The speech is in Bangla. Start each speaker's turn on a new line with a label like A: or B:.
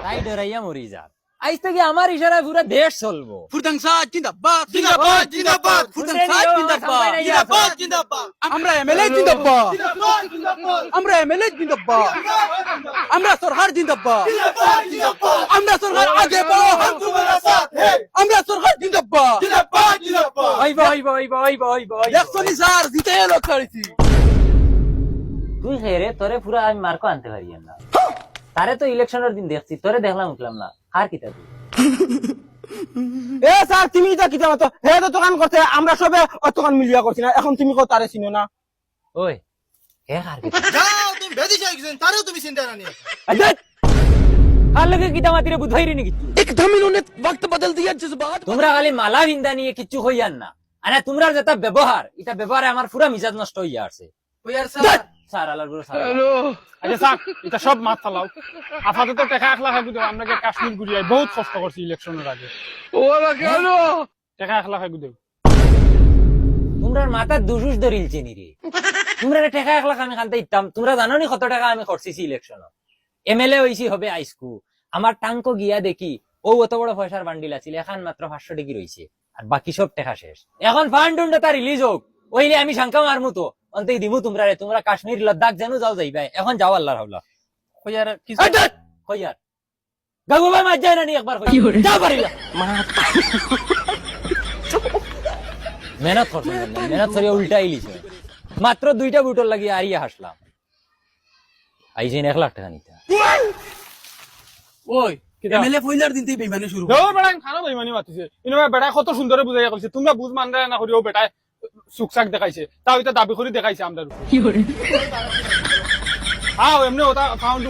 A: তাই ডরাইয়া মরি যা আজ থেকে আমার ইশারায় পুরো দেশ চলবো
B: ফুরদাং সাদ জিন্দাবাদ জিন্দাবাদ জিন্দাবাদ ফুরদাং সাদ জিন্দাবাদ জিন্দাবাদ জিন্দাবাদ আমরা এমএলএ জিন্দাবাদ জিন্দাবাদ জিন্দাবাদ আমরা এমএলএ জিন্দাবাদ আমরা সরকার জিন্দাবাদ জিন্দাবাদ জিন্দাবাদ আমরা সরকার আগে বড় হাম তোমারা সাথ হে আমরা সরকার জিন্দাবাদ জিন্দাবাদ জিন্দাবাদ
A: ওই
B: দেখছনি স্যার জিতে লোক করেছি
A: তুই হেরে তোরে পুরো আমি মার্কো আনতে পারি না তারে তো ইলেকশনের দিন দেখছি তোরে দেখলাম উঠলাম না আর কিতা তুই
C: এ স্যার তুমি তো কিতা মতো হে তো দোকান করতে আমরা সবে দোকান মিলিয়া করছি না এখন তুমি কত তারে চিনো না
A: ওই হে আর কিতা
B: যাও তুমি বেদি যাই গেছেন তারেও তুমি চিন্তা না নিয়ে
A: আজাদ আর লগে কিতা মাতিরে বুঝাইরি নি কিছু
B: एकदम इन्होंने वक्त बदल दिया जज्बात
A: তোমরা খালি মালা ভিন্দা নিয়ে কিচ্ছু হইয়ান না আরে তোমরা যেটা ব্যবহার এটা ব্যবহারে আমার পুরো মিজাজ নষ্ট হইয়া আছে
B: ও यार স্যার
A: স্যার আল্লাহর গুরু স্যার
D: আচ্ছা স্যার এটা সব মাথা ফালাও আপাতত টাকা 1 লাখ আগুদে আমরা কাশ্মীর ঘুরিয়ে বহুত কষ্ট করছি ইলেকশনের আগে
B: ওলা কেন
D: টাকা 1 লাখ আগুদে
A: তোমরার মাথা দুশুস ধরিলছে নি রে তোমরা টাকা 1 লাখ আমি খানতে ইতাম তোমরা জানো নি কত টাকা আমি খরচিছি ইলেকশন এমএলএ হইছি হবে আইসকু আমার টাঙ্ক গিয়া দেখি ও অত বড় পয়সার বান্ডিল আছিল এখন মাত্র 500 টাকা রইছে আর বাকি সব টাকা শেষ এখন ফান্ডটা রিলিজ হোক ওইলে আমি শঙ্কা মারমু তো অন্তই দিমু তোমরা কাশ্মীর লাদাখ জানো যাও যাইবা এখন যাও আল্লাহর হাওলা
D: কইয়ার কি
A: কইয়ার গাগু ভাই মার যায় না নি একবার কই যা পারিলা মেহনত করছ মেহনত করে উল্টা আইলিছ মাত্র 2টা বুটল লাগি আরিয়া হাসলাম আইছেন 1 লাখ টাকা নিতা
B: ওই এমএলএ ফইলার দিনতেই বেইমানি শুরু
D: দৌড় বেড়া খানো বেইমানি মাতিছে ইনবা বেটা কত সুন্দর বুঝাইয়া কইছে তোমরা বুঝ মানরা না করিও বেটা সুকসাক দেখাইছে তাও এটা দাবি করে দেখাইছে আমরা কি করে হ্যাঁ এমনি ওটা ফাউন্ড